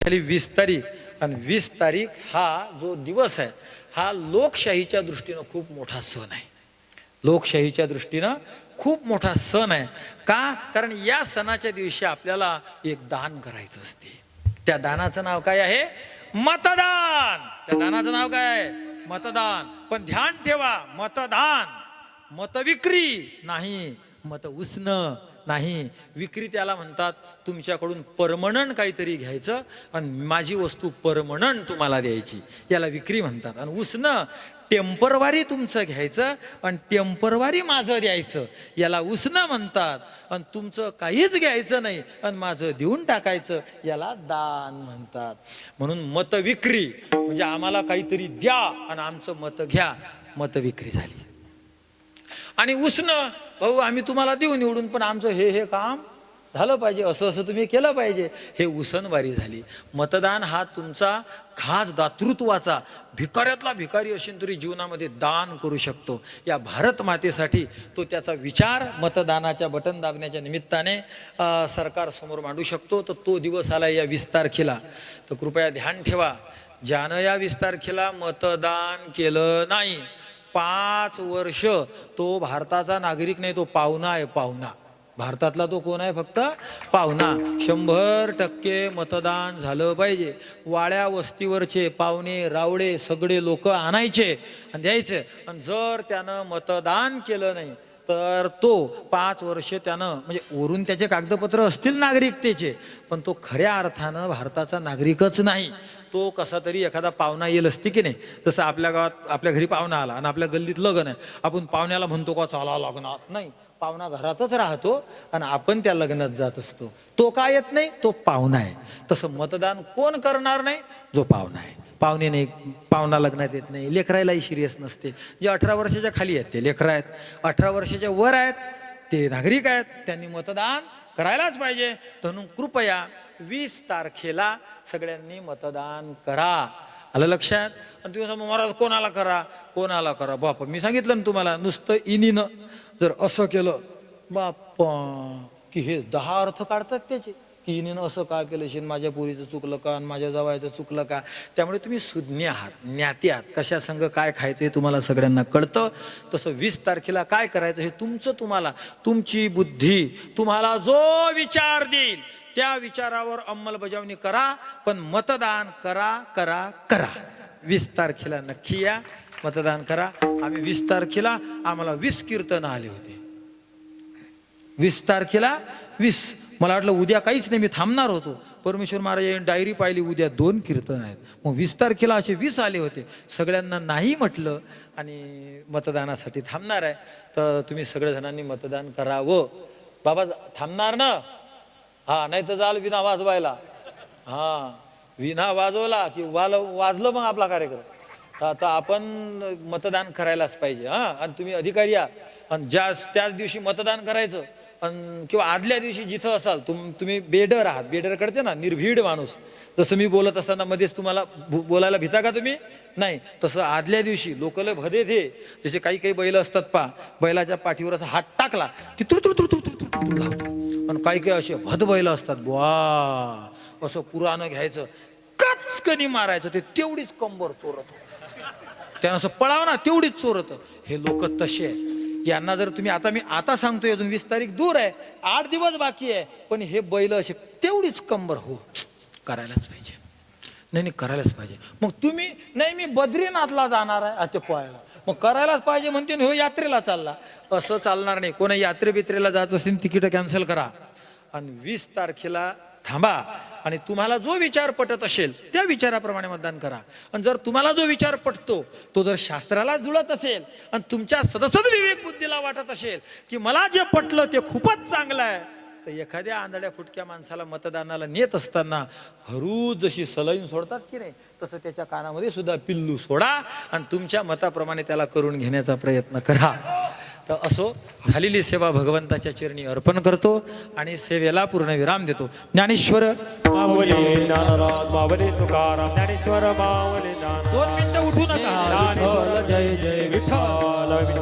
झाली 20 तारीख आणि 20 तारीख हा जो दिवस आहे हा लोकशाहीच्या दृष्टीने खूप मोठा सण आहे। लोकशाहीच्या दृष्टीने खूप मोठा सण आहे का? कारण या सणाच्या दिवशी आपल्याला एक दान करायचं असते। त्या दानाचं नाव काय आहे? मतदान। त्या दानाचं नाव काय आहे? मतदान। पण ध्यान ठेवा, मतदान मतविक्री नाही, मत उसणं नाही। विक्री त्याला म्हणतात तुमच्याकडून परमनंट काहीतरी घ्यायचं आणि माझी वस्तू परमनंट तुम्हाला द्यायची, याला विक्री म्हणतात। आणि उसणं टेम्परवारी तुमचं घ्यायचं आणि टेम्परवारी माझं द्यायचं, याला उसणं म्हणतात। आणि तुमचं काहीच घ्यायचं नाही आणि माझं देऊन टाकायचं, याला दान म्हणतात। म्हणून मतविक्री म्हणजे आम्हाला काहीतरी द्या आणि आमचं मत घ्या, मतविक्री झाली। आणि उसणं भाऊ आम्ही तुम्हाला देऊ निवडून पण आमचं हे काम झालं पाहिजे, असं तुम्ही केलं पाहिजे, हे उसणवारी झाली। मतदान हा तुमचा खास दातृत्वाचा, भिकाऱ्यातला भिकारी असेल तरी जीवनामध्ये दान करू शकतो। या भारत मातेसाठी तो त्याचा विचार मतदानाच्या बटन दाबण्याच्या निमित्ताने सरकार समोर मांडू शकतो। तर तो दिवस आला या 20 तारखेला। तर कृपया ध्यान ठेवा, ज्यानं या 20 तारखेला मतदान केलं नाही 5 वर्ष तो भारताचा नागरिक नाही, तो पाहुणा आहे। पाहुणा भारतातला तो कोण आहे? फक्त पाहुणा। 100% मतदान झालं पाहिजे। वाड्या वस्तीवरचे पाहुणे रावडे सगळे लोक आणायचे आणि द्यायचे। आणि जर त्यानं मतदान केलं नाही तर तो 5 वर्ष त्यानं म्हणजे वरून त्याचे कागदपत्र असतील नागरिकतेचे, पण तो खऱ्या अर्थानं भारताचा नागरिकच नाही। तो कसा तरी एखादा पाहुणा येईल असते की नाही, तसं आपल्या गावात आपल्या घरी पाहुणा आला आणि आपल्या गल्लीत लग्न आहे, आपण पाहुण्याला म्हणतो का चला लग्नात? नाही, पाहुणा घरातच राहतो आणि आपण त्या लग्नात जात असतो। तो काय येत नाही? तो पाहुणा आहे। तसं मतदान कोण करणार नाही? जो पाहुणा आहे। पाहुणे नाही, पाहुणा लग्नात येत नाही, लेकरायलाही सिरियस नसते। जे 18 वर्षाच्या खाली आहेत ते लेकरं आहेत, 18 वर्षाच्या वर आहेत ते नागरिक आहेत, त्यांनी मतदान करायलाच पाहिजे। म्हणून कृपया 20 तारखेला सगळ्यांनी मतदान करा। आलं लक्षात? आणि तुम्ही सांगा महाराज कोणाला करा, कोणाला करा? बाप मी सांगितलं ना तुम्हाला, नुसतं इनीनं जर असं केलं बाप्पा की हे 10 अर्थ काढतात त्याचे, की इनीनं असं का केलं शेन, माझ्या पोरीचं चुकलं का आणि माझ्या जावयाचं चुकलं का? त्यामुळे तुम्ही सुज्ञ आहात, ज्ञाती आहात, कशा संघ काय खायचं हे तुम्हाला सगळ्यांना कळतं। तसं 20 तारखेला काय करायचं हे तुमचं तुम्हाला, तुमची बुद्धी तुम्हाला जो विचार देईल त्या विचारावर अंमलबजावणी करा, पण मतदान करा करा करा। 20 तारखेला नक्की या, मतदान करा। आम्ही 20 तारखेला आम्हाला 20 कीर्तन आले होते। 20 तारखेला 20, मला वाटलं उद्या काहीच नाही, मी थांबणार होतो। परमेश्वर महाराजांनी डायरी पाहिली, उद्या 2 कीर्तन आहेत। मग 20 तारखेला असे 20 आले होते। सगळ्यांना नाही म्हटलं आणि मतदानासाठी थांबणार आहे, तर तुम्ही सगळेजणांनी मतदान करावं। बाबा थांबणार ना? हा, नाही तर जाल विना वाजवायला। हा, विना वाजवला की वाजलं मग आपला कार्यक्रम। आता आपण मतदान करायलाच पाहिजे। हा, आणि तुम्ही अधिकारी आहात आणि त्याच दिवशी मतदान करायचं आणि किंवा आदल्या दिवशी जिथं असाल तुम्ही बेडर आहात, बेडर कळते ना, निर्भीड माणूस। जसं मी बोलत असताना मध्येच तुम्हाला बोलायला भीता का तुम्ही? नाही, तसं आदल्या दिवशी लोकल भदे थे, जसे काही बैल असतात पा, बैलाच्या पाठीवर असा हात टाकला की तुर तुर तुर तुर तुर तुर लावतो। आणि काही असे भद बैल असतात, वा असं पुराणं घ्यायचं, कचकनी मारायचं, ते तेवढीच कंबर चोरत, त्यानं असं पळाव ना तेवढीच चोरत। हे लोक तसे आहेत। यांना जर तुम्ही मी आता सांगतोय, अजून 20 तारीख दूर आहे, 8 दिवस बाकी आहे, पण हे बैल असे तेवढीच कंबर, हो करायलाच पाहिजे, नाही करायलाच पाहिजे। मग तुम्ही नाही मी बद्रीनाथला जाणार आहे आता पोहायला, मग करायलाच पाहिजे म्हणते हो यात्रेला चालला, असं चालणार नाही। कोणा यात्रे बित्रेला जात असेल तिकीट कॅन्सल करा आणि 20 तारखेला थांबा आणि तुम्हाला जो विचार पटत असेल त्या विचाराप्रमाणे मतदान करा। आणि जर तुम्हाला जो विचार पटतो तो जर शास्त्राला जुळत असेल आणि तुमच्या सदसद विवेक बुद्धीला वाटत असेल की मला जे पटलं ते खूपच चांगलं आहे, तर एखाद्या आंधळ्या फुटक्या माणसाला मतदानाला नेत असताना हरू जशी सलाईन सोडतात की नाही, तसं त्याच्या कानामध्ये सुद्धा पिल्लू सोडा आणि तुमच्या मताप्रमाणे त्याला करून घेण्याचा प्रयत्न करा। तर असो, झालेली सेवा भगवंताच्या चरणी अर्पण करतो आणि सेवेला पूर्ण विराम देतो। ज्ञानेश्वर माऊली ज्ञानराज माऊली तुकाराम ज्ञानेश्वर माऊली 2 मिनिटं उठू नका। जय जय विठ्ठल।